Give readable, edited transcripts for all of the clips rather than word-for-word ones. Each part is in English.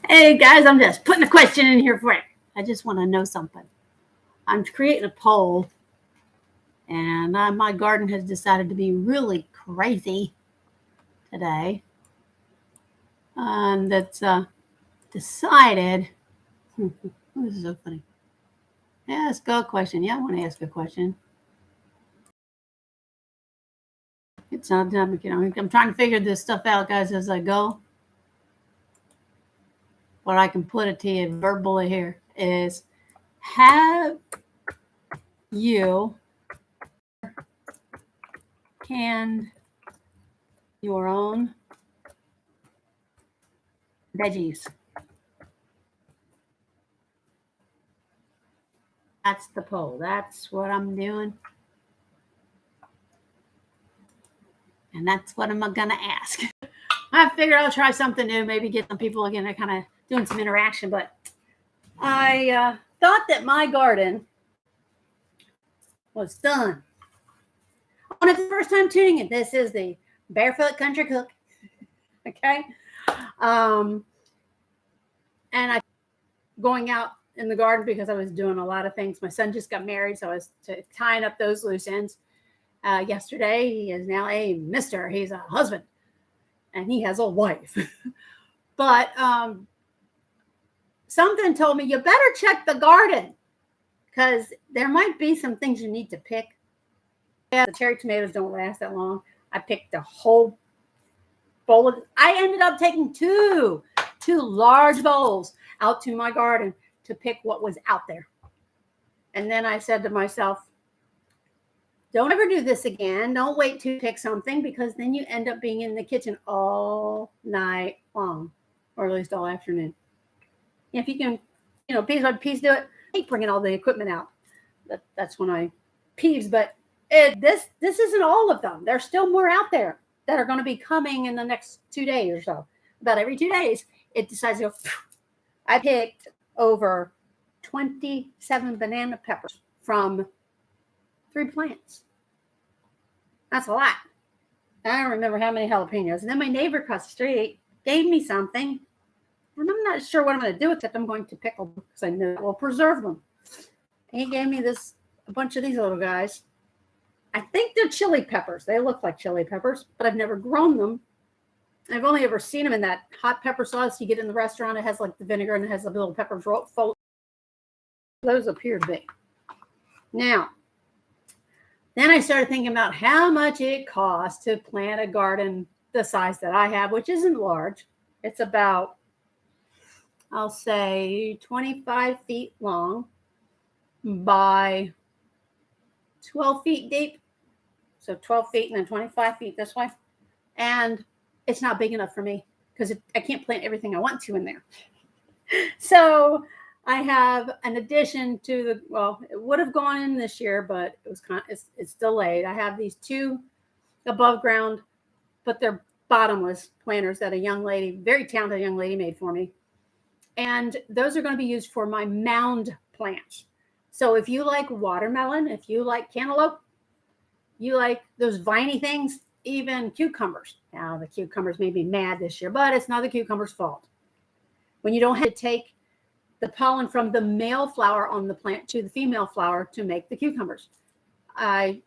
Hey guys, I'm just putting a question in here for you. I just want to know something. I'm creating a poll, and my garden has decided to be really crazy today. And it's decided. This is so funny. Ask a question. Yeah, I want to ask a question. It's not done, I'm trying to figure this stuff out, guys, as I go. What I can put it to you verbally here is: have you canned your own veggies? That's the poll. That's what I'm doing. And that's what I'm going to ask. I figured I'll try something new, maybe get some people again, kind of doing some interaction. But I thought that my garden was done. On the first time tuning in, this is the Barefoot Country Cook. Okay. And I going out in the garden because I was doing a lot of things. My son just got married, so I was tying up those loose ends. Yesterday, he is now a mister. He's a husband, and he has a wife. But something told me you better check the garden because there might be some things you need to pick. Yeah, the cherry tomatoes don't last that long. I picked a whole bowl of. I ended up taking two large bowls out to my garden to pick what was out there. And then I said to myself, don't ever do this again. Don't wait to pick something because then you end up being in the kitchen all night long, or at least all afternoon. If you can, piece by piece do it. I hate bringing all the equipment out. That's when I peeves. But this isn't all of them. There's still more out there that are going to be coming in the next 2 days or so. About every 2 days, it decides to go. I picked over 27 banana peppers from 3 plants. That's a lot. I don't remember how many jalapenos. And then my neighbor across the street gave me something. And I'm not sure what I'm going to do with it. I'm going to pickle them because I know it will preserve them. And he gave me a bunch of these little guys. I think they're chili peppers. They look like chili peppers, but I've never grown them. I've only ever seen them in that hot pepper sauce you get in the restaurant. It has like the vinegar and it has the little peppers fold. Those appear to be. Now, then I started thinking about how much it costs to plant a garden the size that I have, which isn't large. It's about, I'll say, 25 feet long by 12 feet deep. So 12 feet and then 25 feet this way. And it's not big enough for me because I can't plant everything I want to in there. So I have an addition to it would have gone in this year, but it's delayed. I have these 2 above ground, but they're bottomless planters that a young lady, very talented young lady, made for me. And those are going to be used for my mound plants. So if you like watermelon, if you like cantaloupe, you like those viney things, even cucumbers. Now, the cucumbers may be mad this year, but it's not the cucumber's fault. When you don't have to take the pollen from the male flower on the plant to the female flower to make the cucumbers. I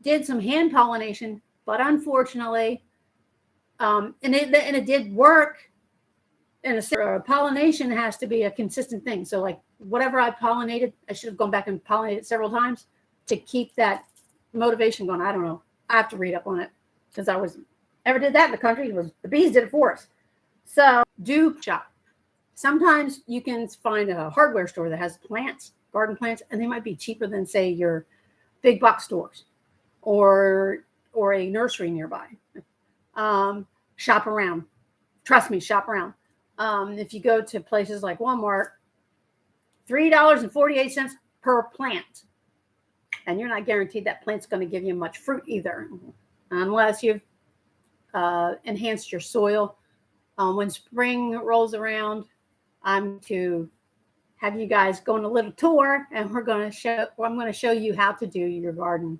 did some hand pollination, but unfortunately, and it did work. And pollination has to be a consistent thing. So like whatever I pollinated, I should have gone back and pollinated several times to keep that motivation going. I don't know. I have to read up on it because ever did that in the country. The bees did it for us. So do shop. Sometimes you can find a hardware store that has plants, garden plants, and they might be cheaper than, say, your big box stores or a nursery nearby. Shop around. Trust me, shop around. If you go to places like Walmart, $3.48 per plant. And you're not guaranteed that plant's going to give you much fruit either, unless you've enhanced your soil. When spring rolls around, I'm to have you guys go on a little tour, and I'm going to show you how to do your garden.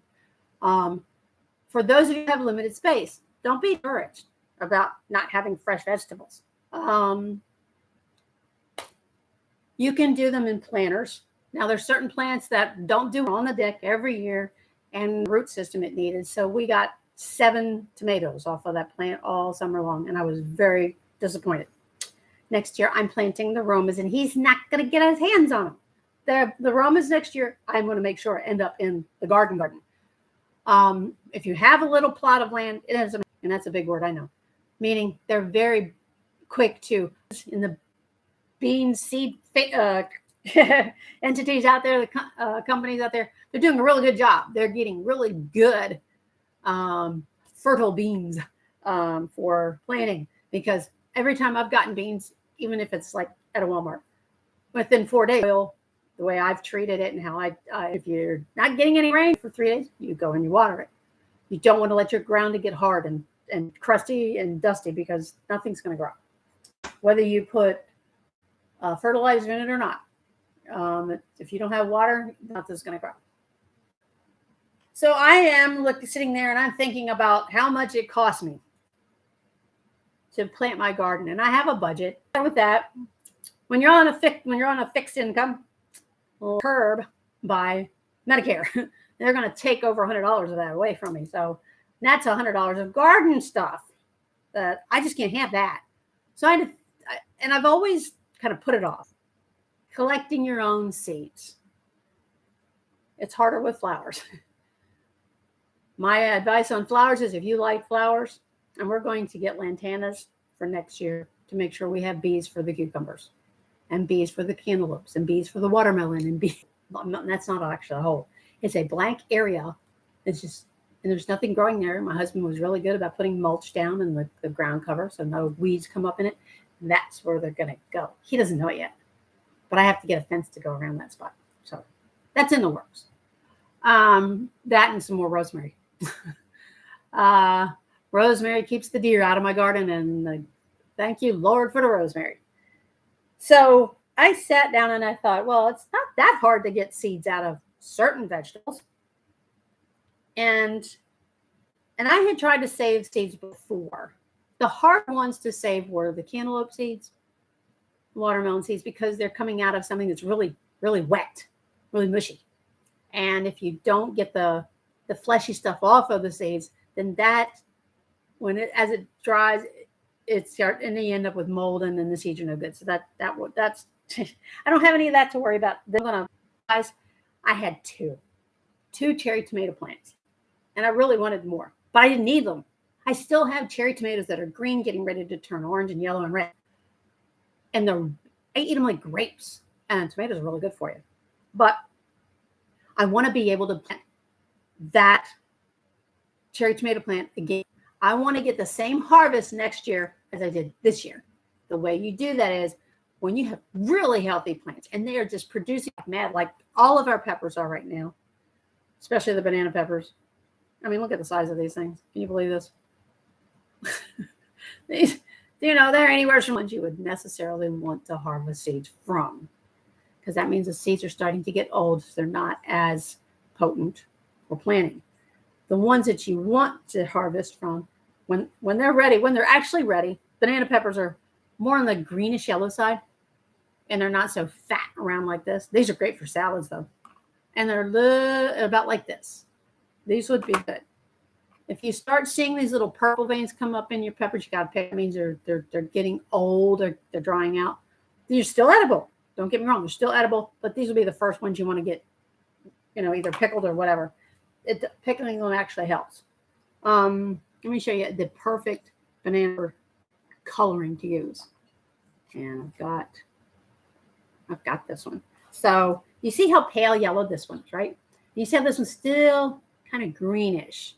For those of you who have limited space, don't be discouraged about not having fresh vegetables. You can do them in planters. Now, there's certain plants that don't do on the deck every year, and the root system it needed. So we got 7 tomatoes off of that plant all summer long, and I was very disappointed. Next year, I'm planting the Romas, and he's not going to get his hands on them. The Romas next year, I'm going to make sure end up in the garden. If you have a little plot of land, it is, and that's a big word, I know, meaning they're very quick to, in the bean seed entities out there, the companies out there, they're doing a really good job. They're getting really good fertile beans for planting, because every time I've gotten beans, even if it's like at a Walmart, within 4 days, the way I've treated it and how I if you're not getting any rain for 3 days, you go and you water it. You don't want to let your ground to get hard and crusty and dusty, because nothing's going to grow. Whether you put fertilizer in it or not, if you don't have water, nothing's going to grow. So I am sitting there and I'm thinking about how much it costs me to plant my garden, and I have a budget. And with that, when you're on a fixed income curb by Medicare, they're going to take over $100 of that away from me. So that's $100 of garden stuff that I just can't have that. So I've always kind of put it off. Collecting your own seeds. It's harder with flowers. My advice on flowers is, if you like flowers, and we're going to get lantanas for next year to make sure we have bees for the cucumbers, and bees for the cantaloupes, and bees for the watermelon, and bees. That's not actually a hole. It's a blank area. It's just, and there's nothing growing there. My husband was really good about putting mulch down and the ground cover so no weeds come up in it. That's where they're going to go. He doesn't know it yet, but I have to get a fence to go around that spot. So that's in the works. That and some more rosemary. Rosemary keeps the deer out of my garden, and thank you, Lord, for the rosemary. So I sat down and I thought, well, it's not that hard to get seeds out of certain vegetables. And I had tried to save seeds before. The hard ones to save were the cantaloupe seeds, watermelon seeds, because they're coming out of something that's really, really wet, really mushy. And if you don't get the fleshy stuff off of the seeds, then that, as it dries, and then you end up with mold, and then the seeds are no good. So that's I don't have any of that to worry about. Guys, I had two cherry tomato plants, and I really wanted more, but I didn't need them. I still have cherry tomatoes that are green, getting ready to turn orange and yellow and red. And I eat them like grapes, and tomatoes are really good for you. But I want to be able to plant that cherry tomato plant again. I want to get the same harvest next year as I did this year. The way you do that is when you have really healthy plants, and they are just producing like mad, like all of our peppers are right now, especially the banana peppers. I mean, look at the size of these things. Can you believe this? These, they're anywhere from ones you would necessarily want to harvest seeds from, because that means the seeds are starting to get old. So they're not as potent for planting. The ones that you want to harvest from, when they're ready, when they're actually ready, banana peppers are more on the greenish yellow side, and they're not so fat around like this. These are great for salads, though. And they're about like this. These would be good. If you start seeing these little purple veins come up in your peppers, you got to pick. It means they're getting old, or they're drying out. These are still edible. Don't get me wrong, they're still edible, but these will be the first ones you want to get, either pickled or whatever. Pickling them actually helps. Let me show you the perfect banana coloring to use. And I've got this one. So you see how pale yellow this one is, right? You see how this one's still kind of greenish.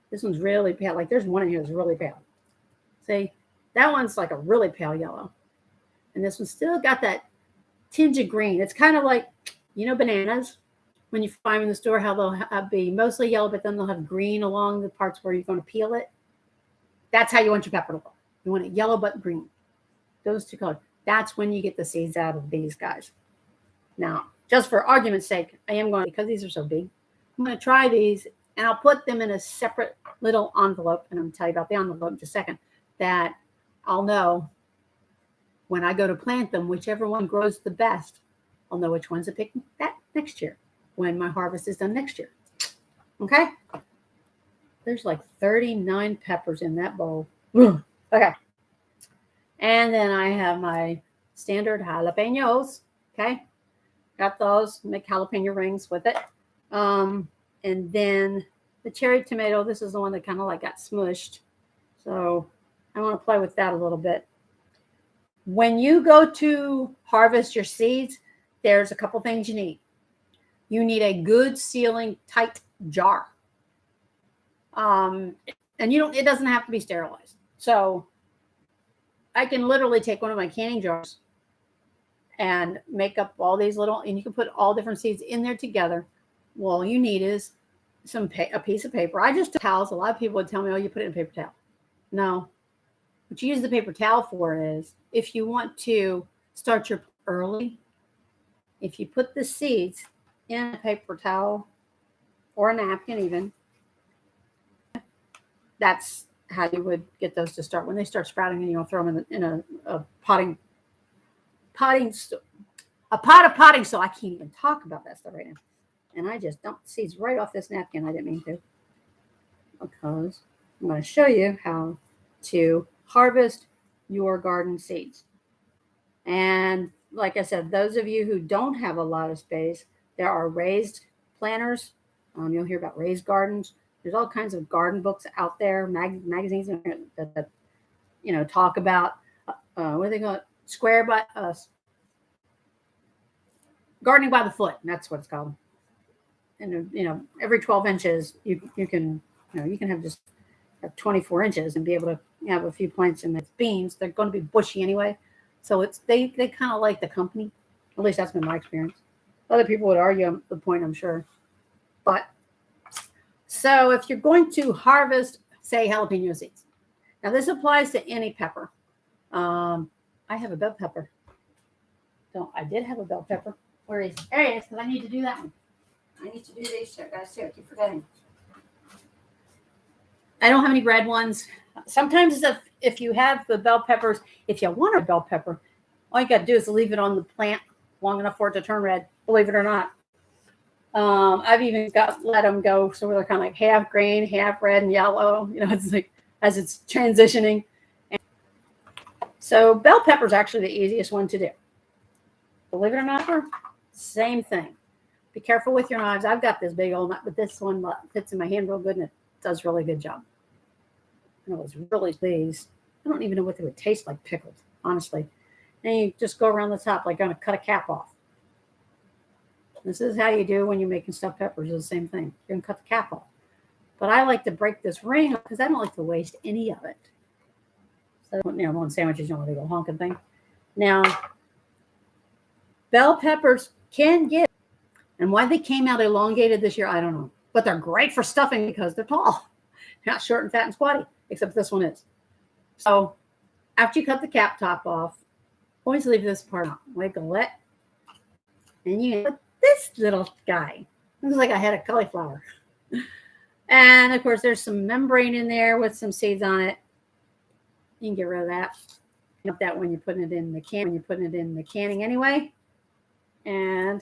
This one's really pale. Like there's one in here that's really pale. See, that one's like a really pale yellow. And this one's still got that tinge of green. It's kind of like, bananas. When you find them in the store, how they'll be mostly yellow, but then they'll have green along the parts where you're going to peel it. That's how you want your pepper to look. You want it yellow but green. Those two colors. That's when you get the seeds out of these guys. Now, just for argument's sake, I am going, because these are so big, I'm going to try these, and I'll put them in a separate little envelope, and I'm going to tell you about the envelope in just a second, that I'll know when I go to plant them, whichever one grows the best, I'll know which ones to pick that next year when my harvest is done next year. Okay? There's like 39 peppers in that bowl. Okay. And then I have my standard jalapenos. Okay. Got those. Make jalapeno rings with it. And then the cherry tomato. This is the one that kind of like got smushed. So I want to play with that a little bit. When you go to harvest your seeds, there's a couple things you need. You need a good sealing tight jar. And it doesn't have to be sterilized. So I can literally take one of my canning jars and make up all these little, and you can put all different seeds in there together. Well, all you need is a piece of paper. I just towels. A lot of people would tell me, oh, you put it in a paper towel. No. What you use the paper towel for is if you want to start your early, if you put the seeds in a paper towel or a napkin even, that's how you would get those to start. When they start sprouting, and you'll throw them in a pot of potting soil. I can't even talk about that stuff right now. And I just dumped seeds right off this napkin. I didn't mean to. Because I'm going to show you how to harvest your garden seeds. And like I said, those of you who don't have a lot of space, there are raised planters. You'll hear about raised gardens. There's all kinds of garden books out there, magazines that talk about what do they call it? Gardening by the foot. That's what it's called. And every 12 inches, you can have just have 24 inches and be able to have a few plants in the beans. They're going to be bushy anyway, so they kind of like the company. At least that's been my experience. Other people would argue the point, I'm sure, but. So if you're going to harvest, say, jalapeno seeds. Now, this applies to any pepper. I have a bell pepper. I did have a bell pepper. Where is it? There it is, because I need to do that one. I need to do these guys too. I keep forgetting. I don't have any red ones. Sometimes if you have the bell peppers, if you want a bell pepper, all you got to do is leave it on the plant long enough for it to turn red, believe it or not. I've even let them go so they're kind of like half green, half red and yellow. It's like as it's transitioning. And so bell pepper is actually the easiest one to do. Believe it or not, same thing. Be careful with your knives. I've got this big old knife, but this one fits in my hand real good and it does a really good job. And I was really pleased. I don't even know what they would taste like pickled, honestly. And you just go around the top like going to cut a cap off. This is how you do when you're making stuffed peppers. It's the same thing. You're going to cut the cap off. But I like to break this ring because I don't like to waste any of it. So, on sandwiches, you don't want to go honking thing. Now, bell peppers can get, and why they came out elongated this year, I don't know. But they're great for stuffing because they're tall. They're not short and fat and squatty, except this one is. So, after you cut the cap top off, always leave this part out. Wiggle it. And you put this little guy. Looks like I had a cauliflower. And of course, there's some membrane in there with some seeds on it. You can get rid of that. Not that when you're putting it in the can, when you're putting it in the canning anyway. And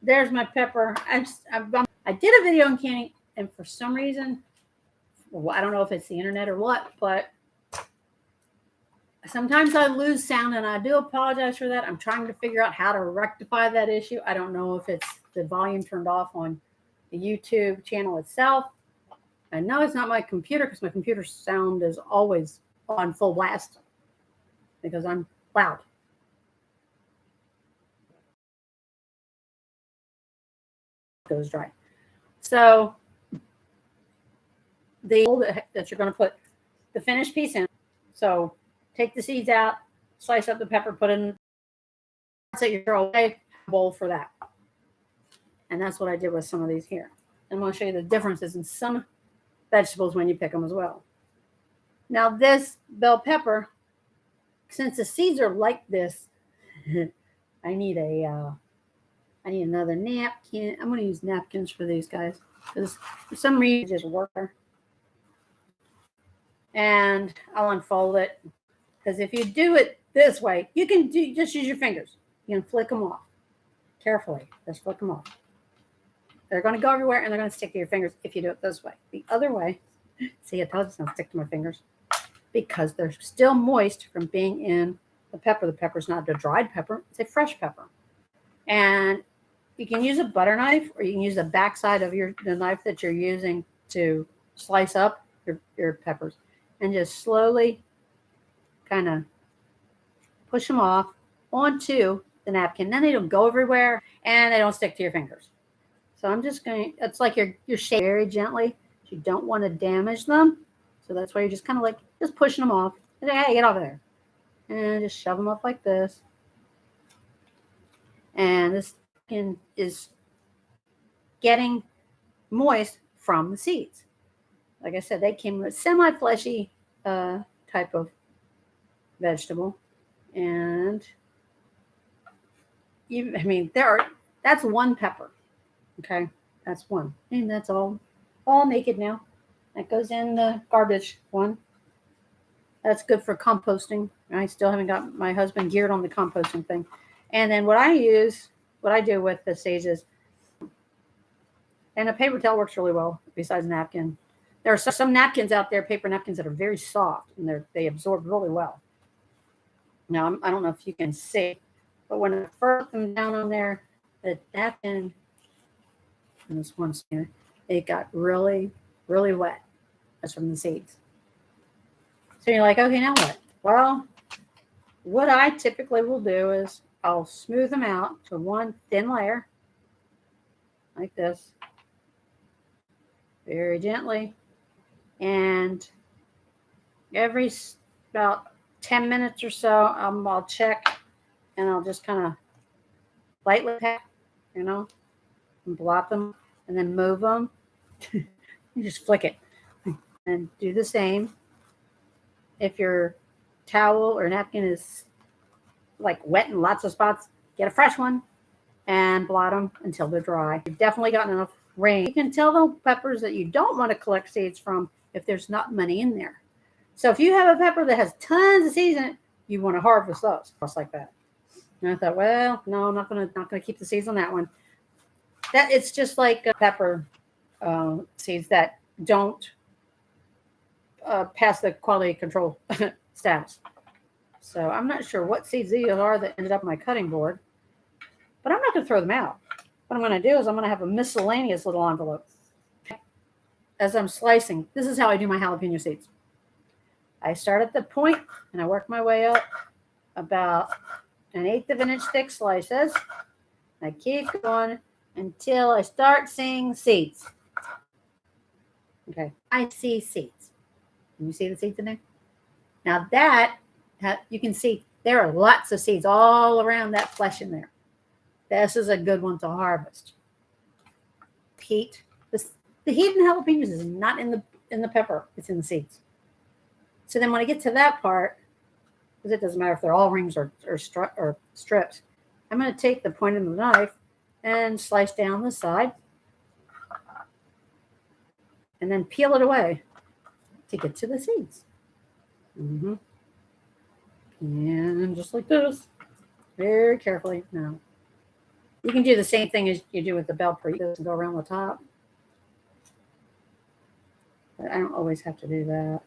there's my pepper. I did a video on canning, and for some reason, I don't know if it's the internet or what, but sometimes I lose sound, and I do apologize for that. I'm trying to figure out how to rectify that issue. I don't know if it's the volume turned off on the YouTube channel itself. I know it's not my computer because my computer sound is always on full blast because I'm loud. Goes dry. So that you're going to put the finished piece in. So take the seeds out, slice up the pepper, put it in. Set your away bowl for that. And that's what I did with some of these here. I'm going to show you the differences in some vegetables when you pick them as well. Now this bell pepper, since the seeds are like this, I need another napkin. I'm going to use napkins for these guys because for some reason it just works. And I'll unfold it. Because if you do it this way, you can just use your fingers. You can flick them off carefully. Just flick them off. They're going to go everywhere and they're going to stick to your fingers if you do it this way. The other way, see, I told you it's going to stick to my fingers because they're still moist from being in the pepper. The pepper's not a dried pepper, it's a fresh pepper. And you can use a butter knife or you can use the backside of the knife that you're using to slice up your peppers and just slowly kind of push them off onto the napkin. Then they don't go everywhere and they don't stick to your fingers. So I'm just going to, it's like you're shaking very gently. You don't want to damage them. So that's why you're just kind of like, just pushing them off. And say, hey, get over there. And just shove them up like this. And this is getting moist from the seeds. Like I said, they came with semi-fleshy type of vegetable. And that's one pepper. Okay, that's one. And that's all naked now. That goes in the garbage one. That's good for composting. I still haven't got my husband geared on the composting thing. And then what I do with the sage is, and a paper towel works really well besides a napkin. There are some napkins out there, paper napkins, that are very soft and they absorb really well. Now, I don't know if you can see, but when I first put them down on there, the napkin, and this one here, it got really, really wet. That's from the seeds. So you're like, okay, now what? Well, what I typically will do is I'll smooth them out to one thin layer, like this, very gently. And every about 10 minutes or so, I'll check and I'll just kind of lightly tap, and blot them and then move them. You just flick it and do the same. If your towel or napkin is like wet in lots of spots, get a fresh one and blot them until they're dry. You've definitely gotten enough rain. You can tell the peppers that you don't want to collect seeds from if there's not many in there. So if you have a pepper that has tons of seeds in it, you want to harvest those just like that. And I thought, well, no, I'm not gonna keep the seeds on that one. That it's just like pepper seeds that don't pass the quality control status. So I'm not sure what seeds these are that ended up on my cutting board, but I'm not going to throw them out. What I'm going to do is I'm going to have a miscellaneous little envelope. As I'm slicing, this is how I do my jalapeno seeds. I start at the point and I work my way up about 1/8 of an inch thick slices. I keep going until I start seeing seeds. Okay, I see seeds. Can you see the seeds in there? Now that, you can see there are lots of seeds all around that flesh in there. This is a good one to harvest. Heat. The heat in jalapenos is not in the pepper. It's in the seeds. So then when I get to that part, because it doesn't matter if they're all rings or strips, I'm going to take the point of the knife and slice down the side and then peel it away to get to the seeds. And just like this, very carefully. Now, you can do the same thing as you do with the bell pepper. You just go around the top. But I don't always have to do that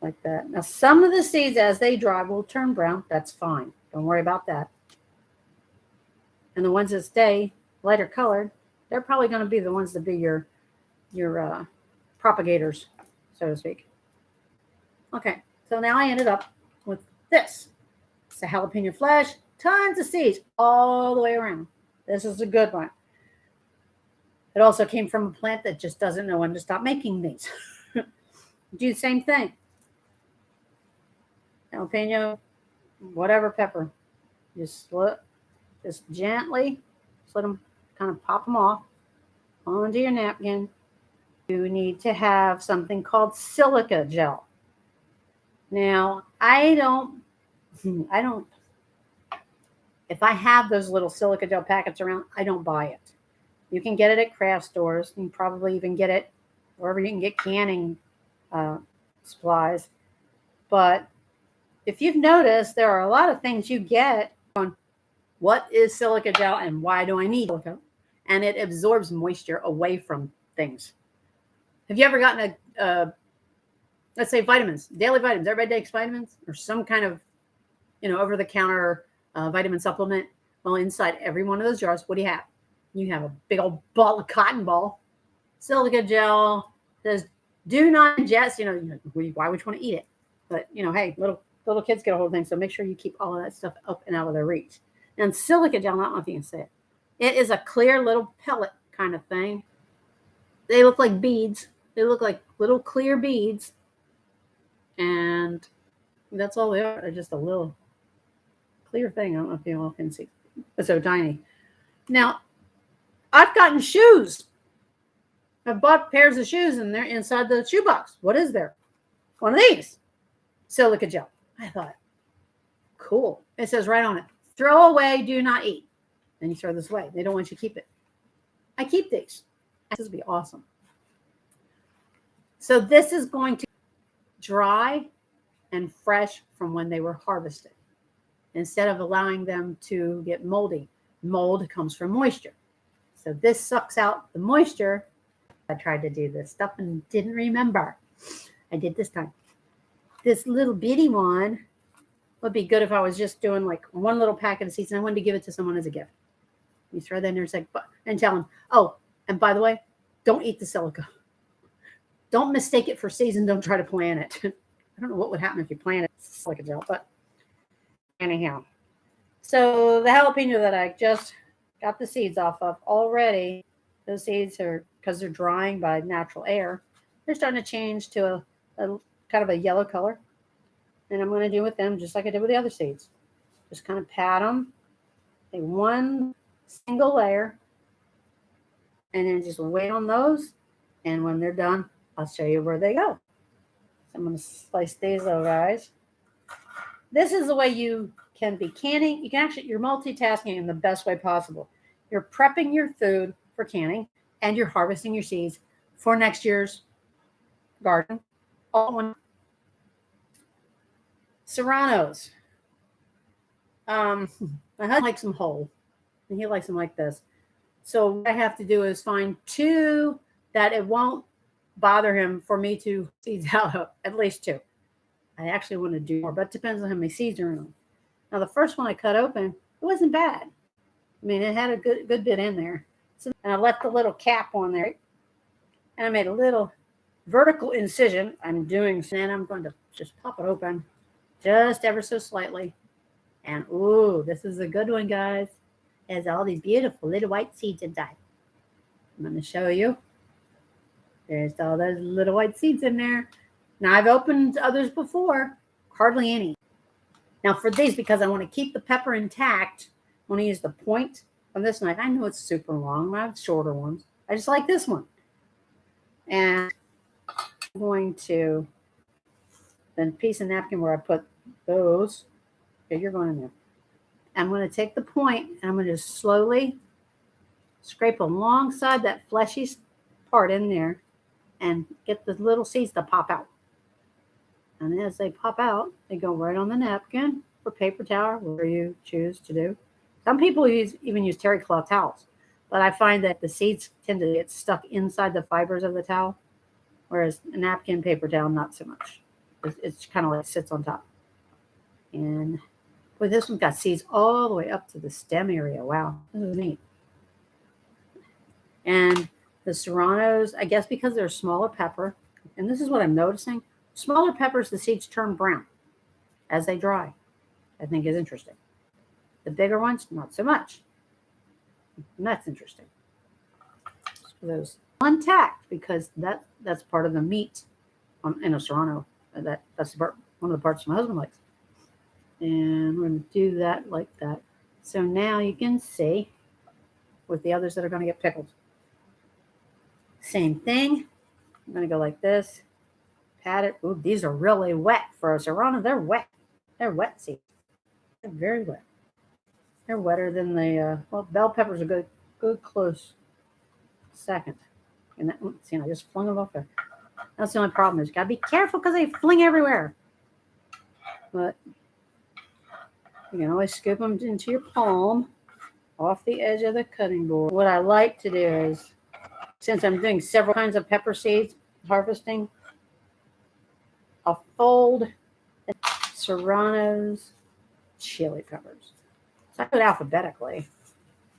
like that. Now, some of the seeds, as they dry, will turn brown. That's fine. Don't worry about that. And the ones that stay lighter colored, they're probably going to be the ones that be your propagators, so to speak. Okay, so now I ended up with this. It's a jalapeno flesh, tons of seeds all the way around. This is a good one. It also came from a plant that just doesn't know when to stop making these. Do the same thing. Jalapeno, whatever pepper. Just gently let them kind of pop them off onto your napkin. You need to have something called silica gel. Now, I don't, if I have those little silica gel packets around, I don't buy it. You can get it at craft stores. You can probably even get it wherever you can get canning supplies. But if you've noticed, there are a lot of things you get on what is silica gel and why do I need silica? And it absorbs moisture away from things. Have you ever gotten let's say vitamins, daily vitamins? Everybody takes vitamins or some kind of, over-the-counter vitamin supplement. Well, inside every one of those jars, what do you have? You have a big old ball of cotton ball, silica gel. Says, do not ingest. Why would you want to eat it? But hey, little kids get a hold of things, so make sure you keep all of that stuff up and out of their reach. And silica gel, I don't know if you can see it. It is a clear little pellet kind of thing. They look like beads. They look like little clear beads. And that's all they are. They're just a little clear thing. I don't know if you all can see. It's so tiny. Now, I've gotten shoes. I've bought pairs of shoes and they're inside the shoebox. What is there? One of these. Silica gel. I thought, cool. It says right on it, throw away, do not eat. Then you throw this away. They don't want you to keep it. I keep these. This would be awesome. So this is going to dry and fresh from when they were harvested, instead of allowing them to get moldy. Mold comes from moisture. So this sucks out the moisture. I tried to do this stuff and didn't remember. I did this time. This little bitty one would be good if I was just doing like one little packet of seeds and I wanted to give it to someone as a gift. You throw that in there and tell them, oh, and by the way, don't eat the silica. Don't mistake it for seeds and don't try to plant it. I don't know what would happen if you planted silica gel, but anyhow. So the jalapeno that I just got the seeds off of already, those seeds are, because they're drying by natural air, they're starting to change to a kind of a yellow color. And I'm going to do with them just like I did with the other seeds. Just kind of pat them, take one single layer, and then just wait on those. And when they're done, I'll show you where they go. So I'm going to slice these little guys. This is the way you can be canning. You can actually, you're multitasking in the best way possible. You're prepping your food for canning and you're harvesting your seeds for next year's garden. All one. Serranos. My husband likes them whole and he likes them like this. So what I have to do is find two that it won't bother him for me to seeds out of, at least two. I actually want to do more, but it depends on how many seeds are in them. Now, the first one I cut open, it wasn't bad. I mean, it had a good bit in there. So, and I left the little cap on there. And I made a little vertical incision. I'm doing, and I'm going to just pop it open just ever so slightly. And, ooh, this is a good one, guys. It has all these beautiful little white seeds inside. I'm going to show you. There's all those little white seeds in there. Now, I've opened others before, hardly any. Now, for these, because I want to keep the pepper intact, I want to use the point of this knife. I know it's super long. I have shorter ones. I just like this one. And I'm going to, then piece of napkin where I put those. Okay, you're going in there. I'm going to take the point, and I'm going to just slowly scrape alongside that fleshy part in there and get the little seeds to pop out. And as they pop out, they go right on the napkin or paper towel, whatever you choose to do. Some people even use terry cloth towels, but I find that the seeds tend to get stuck inside the fibers of the towel, whereas a napkin, paper towel, not so much. It's kind of like sits on top. And boy, this one's got seeds all the way up to the stem area. Wow, this is neat. And the serranos, I guess because they're smaller pepper, and this is what I'm noticing, smaller peppers, the seeds turn brown as they dry. I think is interesting. The bigger ones, not so much. And that's interesting. So those intact because that's part of the meat in a serrano. That's one of the parts my husband likes. And we're going to do that like that. So now you can see with the others that are going to get pickled. Same thing. I'm going to go like this. Pat it. Ooh, these are really wet for a serrano. They're wet. They're wet seeds. They're very wet. They're wetter than the, bell peppers are good close second. And that, see, I just flung them off there. That's the only problem is you got to be careful because they fling everywhere. But You can always scoop them into your palm off the edge of the cutting board. What I like to do is, since I'm doing several kinds of pepper seeds harvesting, I'll fold Serrano's chili peppers. So I put it alphabetically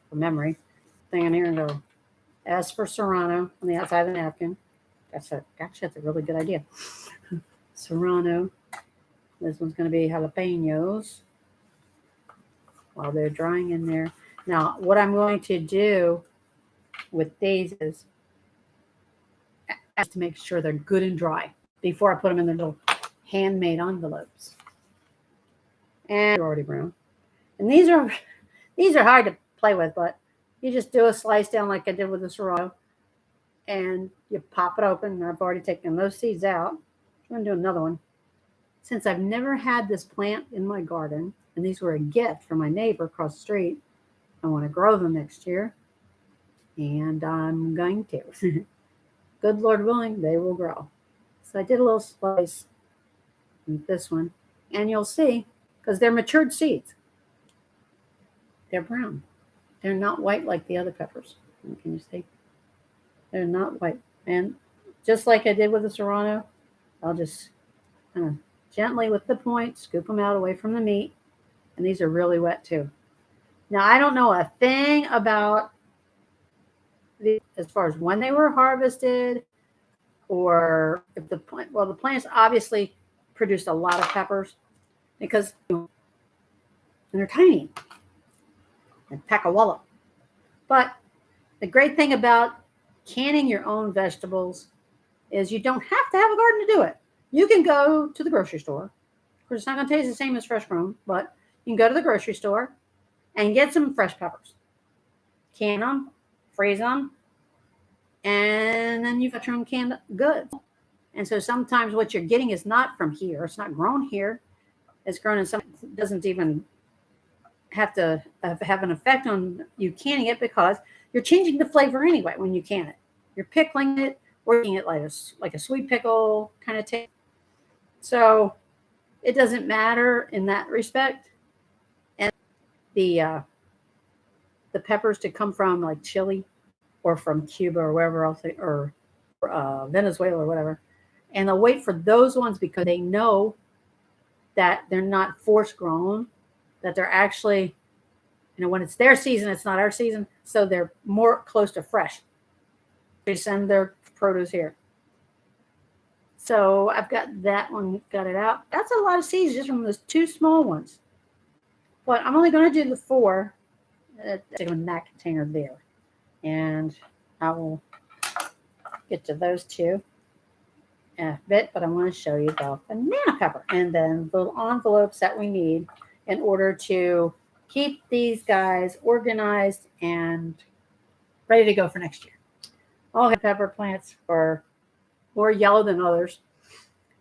from memory. Thing in here and go, as for Serrano on the outside of the napkin. That's a really good idea. Serrano. This one's going to be jalapenos while they're drying in there. Now, what I'm going to do with these is to make sure they're good and dry before I put them in their little handmade envelopes. And they're already brown. And these are hard to play with, but you just do a slice down like I did with the Serrano, and you pop it open. I've already taken those seeds out. I'm going to do another one. Since I've never had this plant in my garden, and these were a gift from my neighbor across the street, I want to grow them next year, and I'm going to. Good Lord willing, they will grow. So I did a little slice with this one, and you'll see, because they're matured seeds. They're brown. They're not white like the other peppers. Can you see? They're not white. And just like I did with the Serrano, I'll just kind of gently with the point scoop them out away from the meat. And these are really wet too. Now, I don't know a thing about these as far as when they were harvested, or if the plants obviously produced a lot of peppers because they're tiny and pack a wallop. But the great thing about canning your own vegetables is you don't have to have a garden to do it. You can go to the grocery store. Of course, it's not going to taste the same as fresh grown, but you can go to the grocery store and get some fresh peppers. Can them, freeze them, and then you've got your own canned goods. And so sometimes what you're getting is not from here. It's not grown here. It's grown in some, it doesn't even have to have an effect on you canning it, because you're changing the flavor anyway when you can it. You're pickling it, working it like a sweet pickle kind of taste. So it doesn't matter in that respect. And the peppers to come from like Chile or from Cuba or wherever else, or Venezuela or whatever. And they'll wait for those ones because they know that they're not force grown, that they're actually, when it's their season, it's not our season. So they're more close to fresh. They send their produce here. So I've got that one, got it out. That's a lot of seeds just from those two small ones. But I'm only going to do the 4 in that container there. And I will get to those 2 in a bit, but I want to show you the banana pepper and then the little envelopes that we need in order to keep these guys organized and ready to go for next year. All the pepper plants are more yellow than others.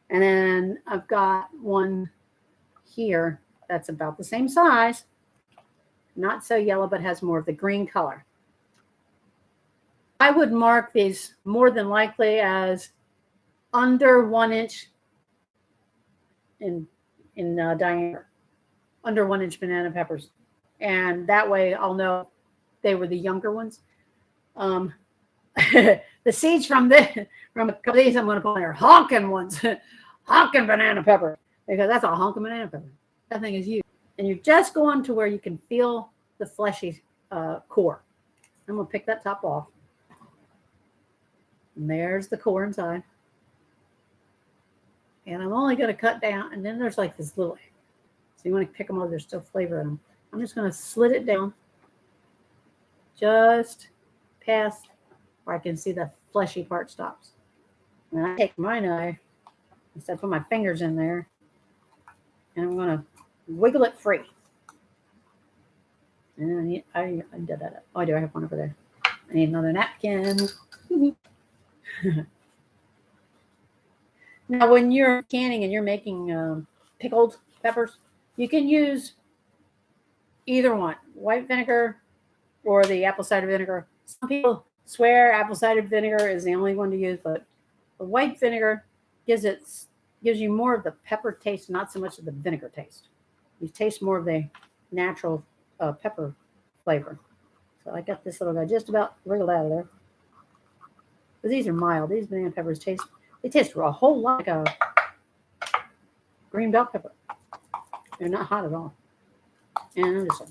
And then I've got one here that's about the same size, not so yellow, but has more of the green color. I would mark these more than likely as under 1 inch in diameter, under 1 inch banana peppers. And that way I'll know they were the younger ones. The seeds from a couple of these I'm going to put in there, honking ones, honking banana pepper, because that's a honking banana pepper. That thing is huge. And you're just going to where you can feel the fleshy core. I'm going to pick that top off. And there's the core inside. And I'm only going to cut down, and then there's like this little, so you want to pick them up, there's still flavor in them. I'm just going to slit it down just past where I can see the fleshy part stops. And I take my knife, instead of put my fingers in there, and I'm going to wiggle it free. And I did that. Oh, I do. I have one over there. I need another napkin. Now, when you're canning and you're making pickled peppers, you can use either one, white vinegar or the apple cider vinegar. Some people swear apple cider vinegar is the only one to use, but the white vinegar gives you more of the pepper taste, not so much of the vinegar taste. You taste more of the natural pepper flavor. So I got this little guy just about wriggled out of there. But these are mild. These banana peppers taste a whole lot like a green bell pepper. They're not hot at all. And I'm just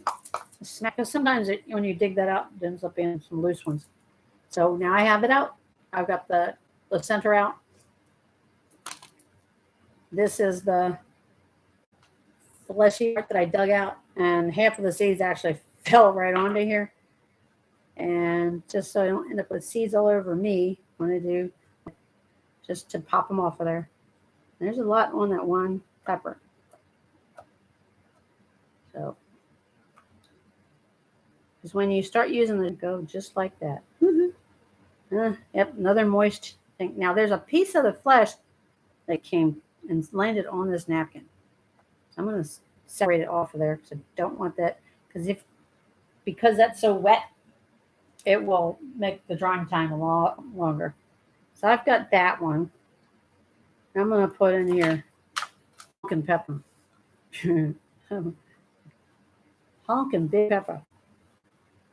smack. Because sometimes when you dig that out, it ends up being some loose ones. So now I have it out. I've got the center out. This is the fleshy part that I dug out, and half of the seeds actually fell right onto here. And just so I don't end up with seeds all over me when I do, just to pop them off of there. There's a lot on that one pepper. So, because when you start using it, go just like that. Yep, another moist thing. Now there's a piece of the flesh that came and landed on this napkin. So I'm going to separate it off of there because I don't want that. Because that's so wet, it will make the drying time a lot longer. So I've got that one. I'm going to put in here honkin' pepper. Honkin' big pepper.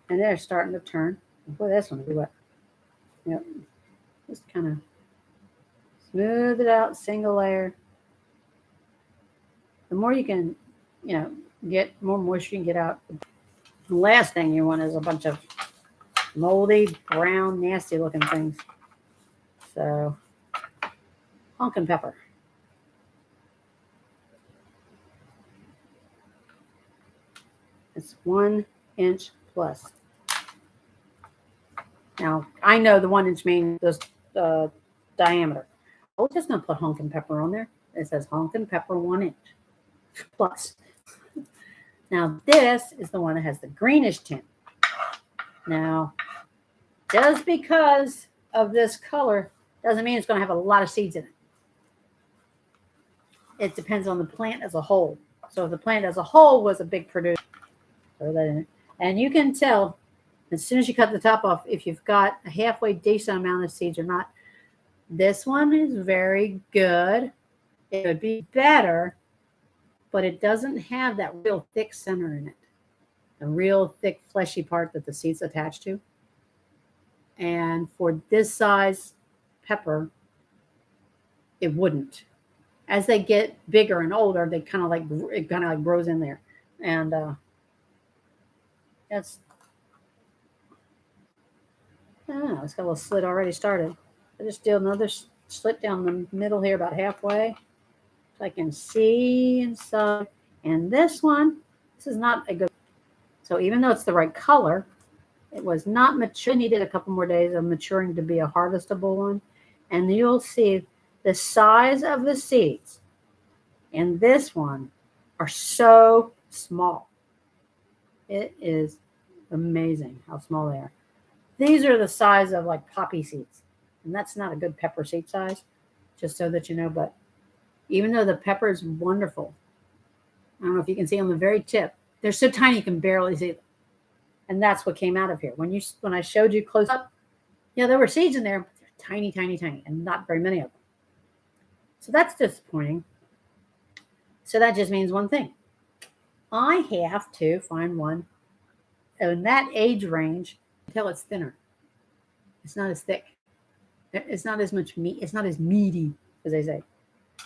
And they're starting to turn. Boy, this one will be wet. Yep. Just kind of smooth it out, single layer. The more you can, get more moisture you can get out. The last thing you want is a bunch of moldy, brown, nasty looking things. So, honkin' pepper. It's 1 inch plus. Now, I know the 1 inch means the diameter. I'm just going to put honkin' pepper on there. It says honkin' pepper 1 inch plus. Now, this is the one that has the greenish tint. Now, just because of this color doesn't mean it's going to have a lot of seeds in it. It depends on the plant as a whole. So if the plant as a whole was a big producer, throw that in. And you can tell as soon as you cut the top off if you've got a halfway decent amount of seeds or not. This one is very good. It would be better, but it doesn't have that real thick center in it. A real thick fleshy part that the seeds attach to. And for this size pepper, it wouldn't. As they get bigger and older, it kind of like grows in there. And it's got a little slit already started. I just do another slit down the middle here about halfway. So I can see inside. And this is not a good. So even though it's the right color, it was not mature. It needed a couple more days of maturing to be a harvestable one. And you'll see the size of the seeds in this one are so small. It is amazing how small they are. These are the size of like poppy seeds. And that's not a good pepper seed size, just so that you know. But even though the pepper is wonderful, I don't know if you can see on the very tip, they're so tiny you can barely see them. And that's what came out of here. When I showed you close up, there were seeds in there, but they're tiny, tiny, tiny, and not very many of them. So that's disappointing. So that just means one thing. I have to find one in that age range until it's thinner. It's not as thick. It's not as much meat. It's not as meaty, as they say.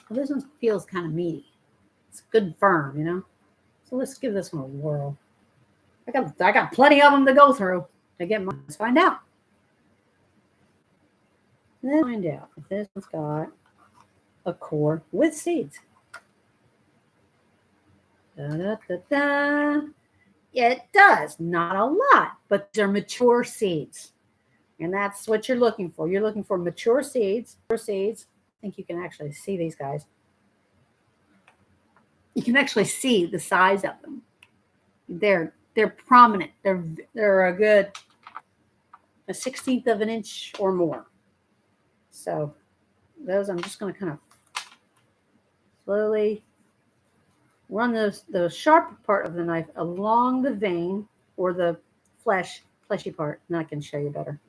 Well, this one feels kind of meaty. It's good firm, So let's give this one a whirl. I got plenty of them to go through to get mine. Let's find out. Let's find out if this one's got a core with seeds. Da-da-da-da. It does. Not a lot, but they're mature seeds. And that's what you're looking for. You're looking for mature seeds. I think you can actually see these guys. You can actually see the size of them. They're prominent. They're a good 1/16 of an inch or more. So those I'm just going to kind of slowly run the sharp part of the knife along the vein or the fleshy part, and I can show you better.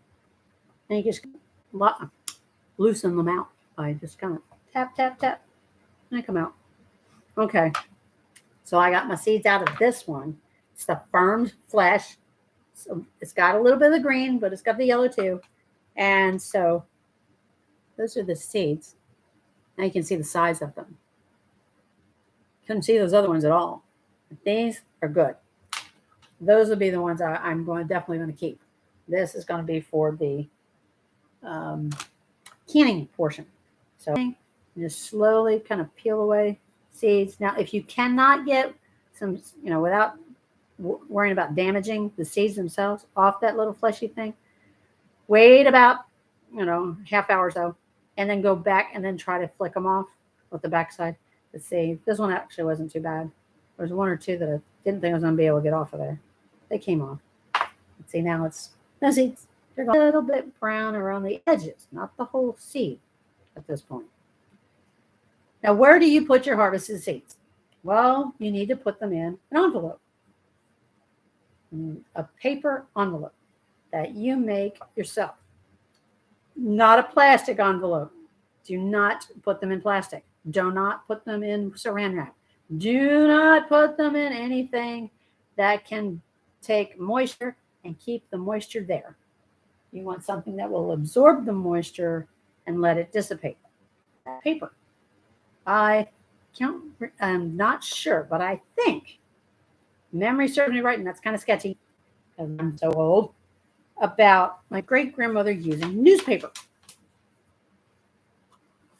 And you just loosen them out by just kind of tap, tap, tap, and they come out. Okay. So I got my seeds out of this one. It's the firm flesh. So it's got a little bit of the green, but it's got the yellow too. And so those are the seeds. Now you can see the size of them. Couldn't see those other ones at all. But these are good. Those will be the ones I'm definitely going to keep. This is going to be for the canning portion. So just slowly kind of peel away seeds. Now, if you cannot get some, without worrying about damaging the seeds themselves off that little fleshy thing, wait about, half hour or so, and then go back and then try to flick them off with the backside. Let's see. This one actually wasn't too bad. There was one or two that I didn't think I was going to be able to get off of there. They came off. Let's see. Now the seeds. They're a little bit brown around the edges, not the whole seed at this point. Now, where do you put your harvested seeds? Well, you need to put them in an envelope, a paper envelope that you make yourself, not a plastic envelope. Do not put them in plastic. Do not put them in saran wrap. Do not put them in anything that can take moisture and keep the moisture there. You want something that will absorb the moisture and let it dissipate. Paper. I'm not sure, but I think memory serves me right, and that's kind of sketchy because I'm so old, about my great-grandmother using newspaper.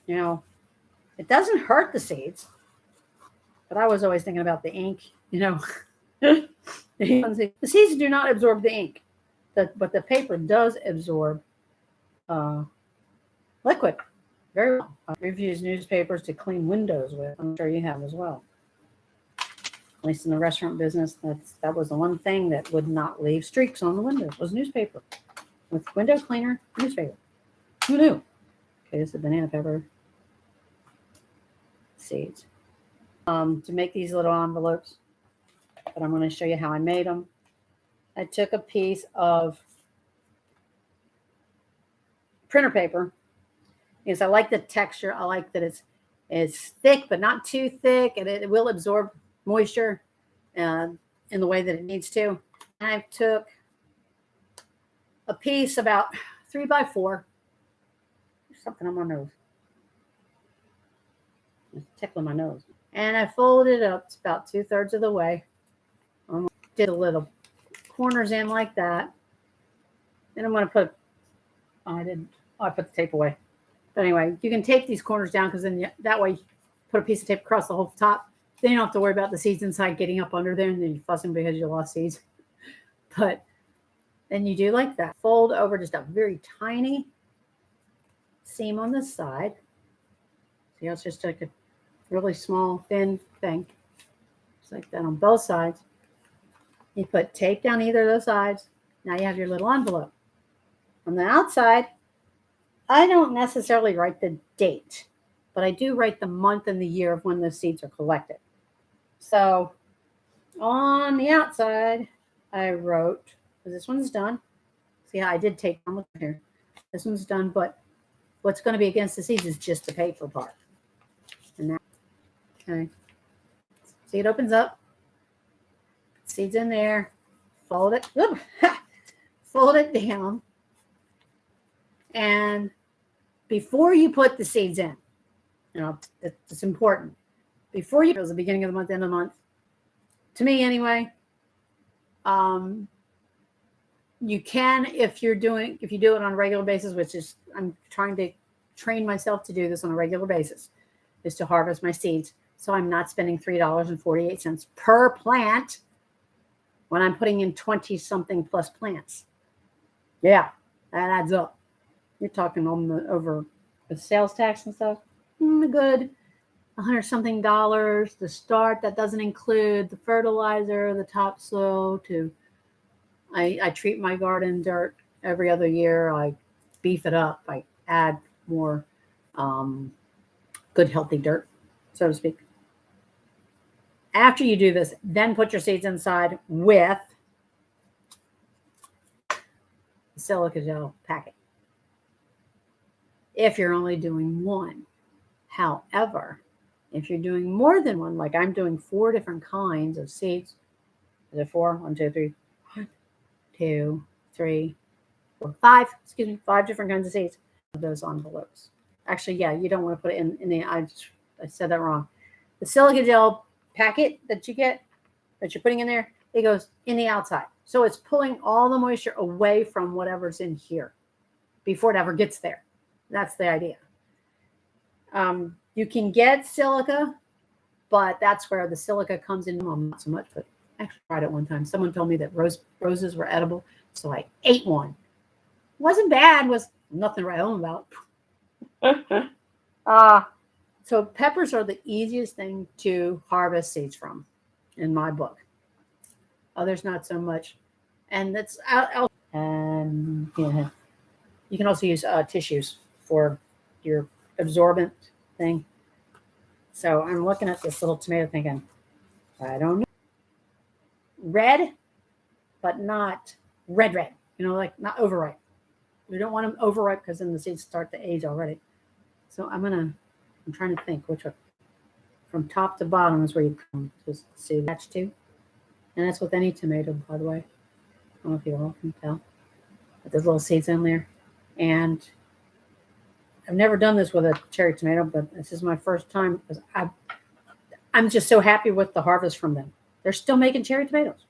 It doesn't hurt the seeds, but I was always thinking about the ink, The seeds do not absorb the ink, but the paper does absorb liquid very well. We've used newspapers to clean windows with. I'm sure you have as well. At least in the restaurant business, that was the one thing that would not leave streaks on the windows was newspaper. With window cleaner, newspaper. Who knew? Okay, this is banana pepper seeds. To make these little envelopes, but I'm going to show you how I made them. I took a piece of printer paper because I like the texture. I like that it's thick, but not too thick, and it will absorb moisture in the way that it needs to. And I took a piece about 3 by 4. There's something on my nose. It's tickling my nose. And I folded it up about 2/3 of the way. Did a little corners in like that. Then I'm going to put, I put the tape away. But anyway, you can tape these corners down because then that way you put a piece of tape across the whole top. Then you don't have to worry about the seeds inside getting up under there and then you're fussing because you lost seeds. But then you do like that. Fold over just a very tiny seam on this side. See how it's just like a really small, thin thing. Just like that on both sides. You put tape down either of those sides. Now you have your little envelope. On the outside, I don't necessarily write the date, but I do write the month and the year of when the seeds are collected. So on the outside, I wrote, this one's done. See how I did tape on, look here. This one's done, but what's going to be against the seeds is just the paper part. And that, okay. See, it opens up. Seeds in there. Fold it. Fold it down. And before you put the seeds in, it's important. Before you, it was the beginning of the month, end of the month. To me, anyway. You can, if you do it on a regular basis, which is, I'm trying to train myself to do this on a regular basis, is to harvest my seeds. So I'm not spending $3.48 per plant when I'm putting in 20 something plus plants. Yeah, that adds up. You're talking over the sales tax and stuff. A good $100 something to start. That doesn't include the fertilizer, the topsoil. I treat my garden dirt every other year. I beef it up. I add more good, healthy dirt, so to speak. After you do this, then put your seeds inside with the silica gel packet. If you're only doing one. However, If you're doing more than one, like I'm doing 4 different kinds of seeds. Is it 4? 1, 2, 3. 1, 2, 3, 4, 5. Excuse me, 5 different kinds of seeds. Those envelopes. Actually, yeah, you don't want to put it in the. I said that wrong. The silica gel packet that you get, that you're putting in there, it goes in the outside. So it's pulling all the moisture away from whatever's in here before it ever gets there. That's the idea. You can get silica, but that's where the silica comes in. Well, not so much, but I actually tried it one time. Someone told me that roses were edible, so I ate one. Wasn't bad. Was nothing to write home about. So peppers are the easiest thing to harvest seeds from, in my book. Others not so much, and that's and yeah, you can also use tissues for your absorbent thing. So I'm looking at this little tomato thinking, I don't know. Red, but not red. You know, like not overripe. We don't want them overripe because then the seeds start to age already. So I'm trying to think which one. From top to bottom is where you come to see match to. And that's with any tomato, by the way. I don't know if you all can tell. But there's little seeds in there. And I've never done this with a cherry tomato, but this is my first time because I'm just so happy with the harvest from them. They're still making cherry tomatoes.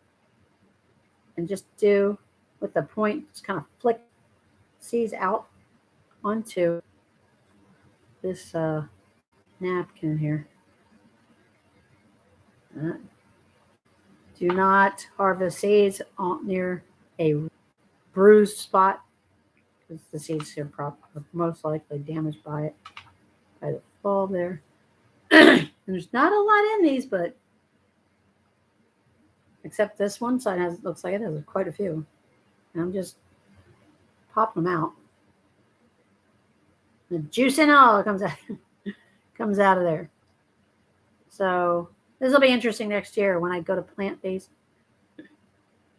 And just do with the point, just kind of flick seeds out onto this napkin here. Do not harvest seeds near a bruised spot because the seeds are most likely damaged by it, by the fall there. And there's not a lot in these, but except this one side looks like it has quite a few. And I'm just popping them out. The juice and all comes out of there. So this will be interesting next year when I go to plant these.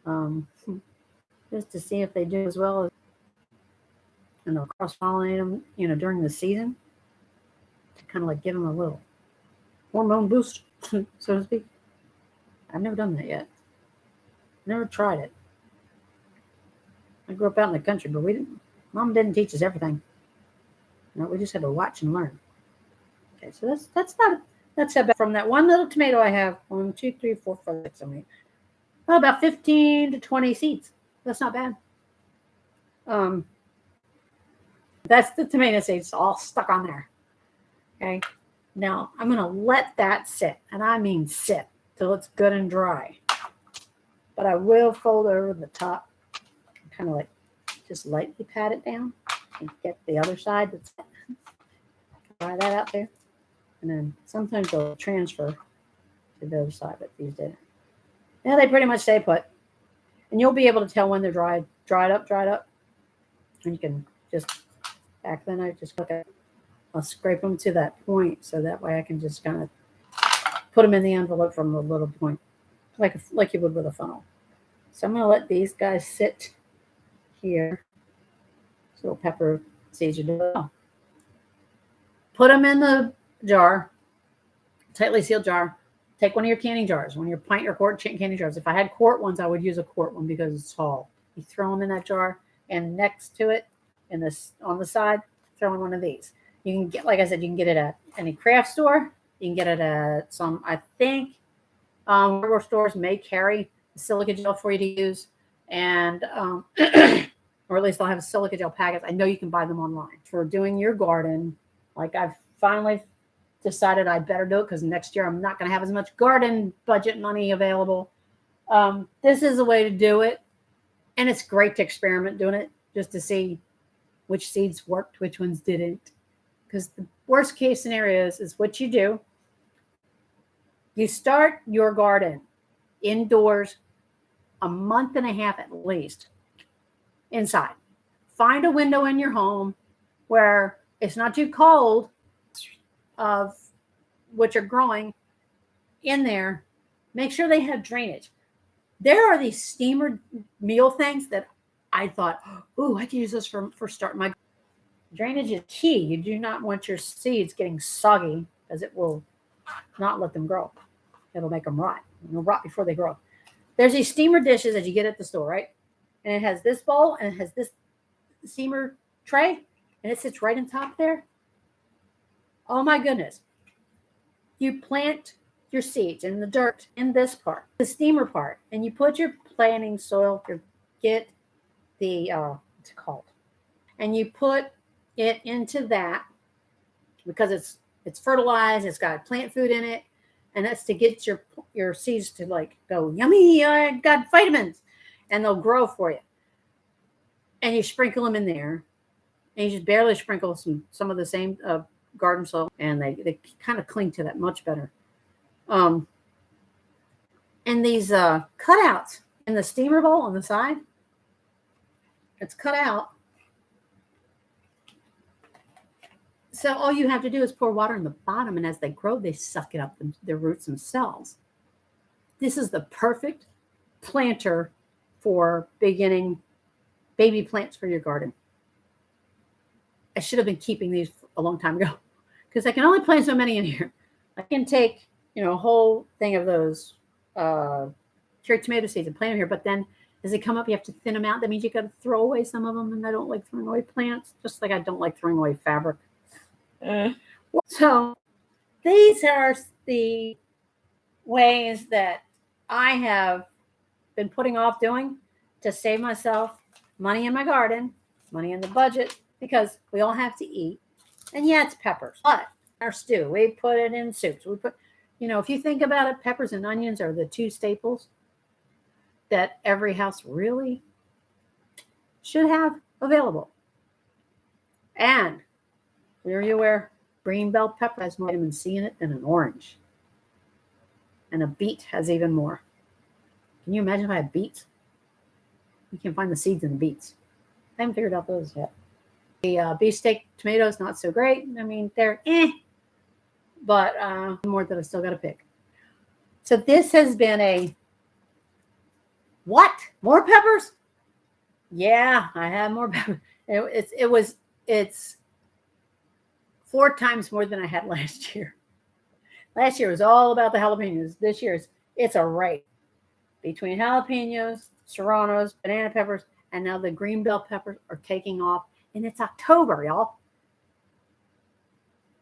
Just to see if they do as well as, and they'll cross-pollinate them, during the season to kind of like give them a little hormone boost, so to speak. I've never done that yet. Never tried it. I grew up out in the country, but Mom didn't teach us everything. We just had to watch and learn. Okay, so that's about from that one little tomato I have. 1, 2, 3, 4, 5, 6, 7, 8. Well, about 15 to 20 seeds. That's not bad. That's the tomato seeds all stuck on there. Okay. Now I'm going to let that sit, and I mean sit till it's good and dry. But I will fold over the top, kind of like just lightly pat it down and get the other side. That's try that out there. And then sometimes they'll transfer to the other side, but these didn't. Now they pretty much stay put. And you'll be able to tell when they're dried up. And you can just, back then I just I'll scrape them to that point so that way I can just kind of put them in the envelope from the little point, like you would with a funnel. So I'm going to let these guys sit here. This little pepper seeds are doing. Put them in the jar, tightly sealed jar. Take one of your canning jars, one of your pint or quart canning jars. If I had quart ones, I would use a quart one because it's tall. You throw them in that jar, and next to it, on the side, throw in one of these. You can get, like I said, you can get it at any craft store. You can get it at some, I think, hardware stores may carry the silica gel for you to use, and or at least they'll have silica gel packets. I know you can buy them online for doing your garden. Like I've finally decided I better do it because next year I'm not going to have as much garden budget money available. This is a way to do it, and it's great to experiment doing it just to see which seeds worked, which ones didn't. Because the worst case scenario is what you do. You start your garden indoors a month and a half at least inside. Find a window in your home where it's not too cold of what you're growing in there. Make sure they have drainage. There are these steamer meal things that I thought, oh, I can use this for starting my drainage is key. You do not want your seeds getting soggy because it will not let them grow. It'll make them rot. They'll rot before they grow. There's these steamer dishes that you get at the store, right? And it has this bowl and it has this steamer tray, and it sits right on top there. Oh my goodness. You plant your seeds in the dirt in this part, the steamer part, and you put your planting soil, get the, what's it called? And you put it into that because it's fertilized, it's got plant food in it, and that's to get your seeds to like go, yummy, I got vitamins, and they'll grow for you. And you sprinkle them in there, and you just barely sprinkle some of the same garden soil, and they kind of cling to that much better. And these cutouts in the steamer bowl on the side, it's cut out. So all you have to do is pour water in the bottom, and as they grow, they suck it up, their roots themselves. This is the perfect planter for beginning baby plants for your garden. I should have been keeping these a long time ago because I can only plant so many in here. I can take, a whole thing of those cherry tomato seeds and plant them here, but then as they come up, you have to thin them out. That means you got to throw away some of them, and I don't like throwing away plants, just like I don't like throwing away fabric. So these are the ways that I have been putting off doing to save myself money in my garden, money in the budget, because we all have to eat. And yeah, it's peppers, but our stew, we put it in soups. We put, if you think about it, peppers and onions are the two staples that every house really should have available. And were you aware green bell pepper has more vitamin C in it than an orange? And a beet has even more. Can you imagine if I had beets? You can find the seeds in the beets. I haven't figured out those yet. The beefsteak tomatoes, not so great. I mean, they're but more that I still got to pick. So this has been a, what? More peppers? Yeah, I have more peppers. It's 4 times more than I had last year. Last year was all about the jalapenos. This year it's a race between jalapenos, serranos, banana peppers, and now the green bell peppers are taking off. And it's October, y'all.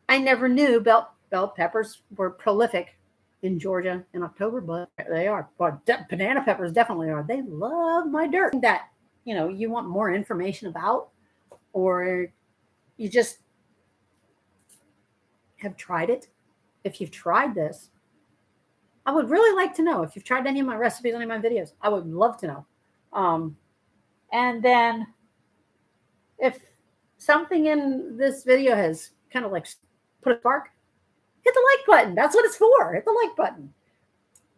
I never knew bell peppers were prolific in Georgia in October, but they are. But banana peppers definitely are. They love my dirt. That, you want more information about, or you just have tried it. If you've tried this, I would really like to know. If you've tried any of my recipes, any of my videos, I would love to know. And then if something in this video has kind of like put a spark, hit the like button. That's what it's for. Hit the like button.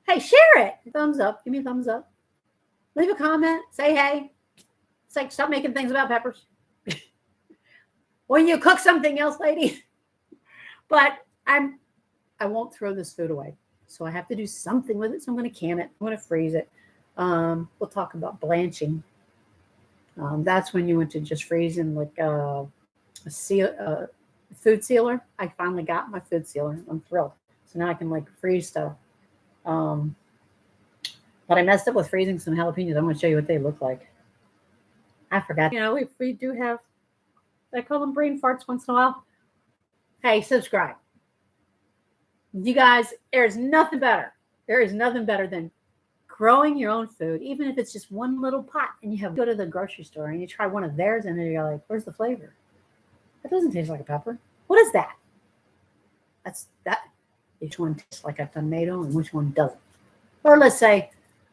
Hey, share it. Thumbs up. Give me a thumbs up. Leave a comment. Say hey. It's like, stop making things about peppers. When you cook something else, lady. But I won't throw this food away. So I have to do something with it. So I'm going to can it. I'm going to freeze it. We'll talk about blanching. That's when you want to just freeze in like a food sealer. I finally got my food sealer. I'm thrilled. So now I can like freeze stuff. But I messed up with freezing some jalapenos. I'm going to show you what they look like. I forgot. We do have, I call them brain farts once in a while. Hey, subscribe. You guys, there is nothing better. There is nothing better than growing your own food, even if it's just one little pot, and you go to the grocery store and you try one of theirs, and then you're like, where's the flavor? That doesn't taste like a pepper. What is that? That's that. Which one tastes like a tomato and which one doesn't? Or let's say,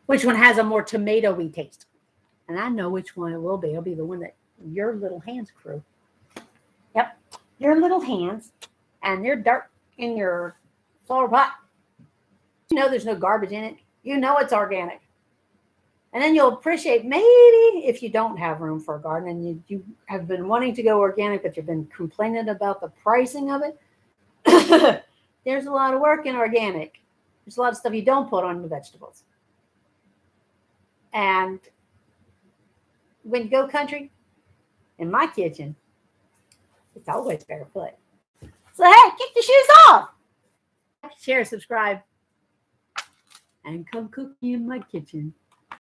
which one has a more tomatoey taste? And I know which one it will be. It'll be the one that your little hands grew. Yep. Your little hands and your dirt in your flower pot. There's no garbage in it. It's organic. And then you'll appreciate, maybe if you don't have room for a garden and you have been wanting to go organic, but you've been complaining about the pricing of it. There's a lot of work in organic. There's a lot of stuff you don't put on the vegetables. And when you go country, in my kitchen, it's always barefoot. So, hey, kick the shoes off. share, subscribe, and come cook me in my kitchen.